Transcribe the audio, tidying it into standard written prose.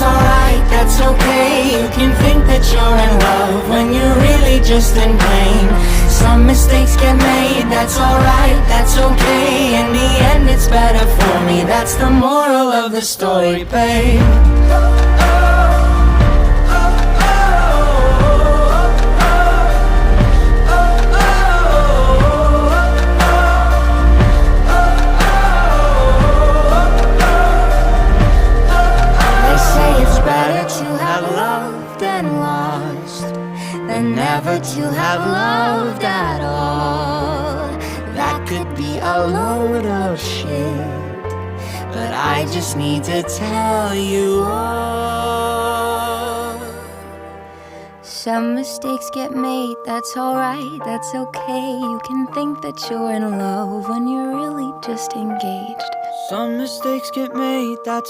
that's alright, that's okay. You can think that you're in love when you're really just in pain. Some mistakes get made, that's alright, that's okay. In the end it's better for me, that's the moral of the story, babe. And never to have loved at all. That could be a load of shit, but I just need to tell you all. Some mistakes get made, that's alright, that's okay. You can think that you're in love when you're really just engaged. Some mistakes get made, that's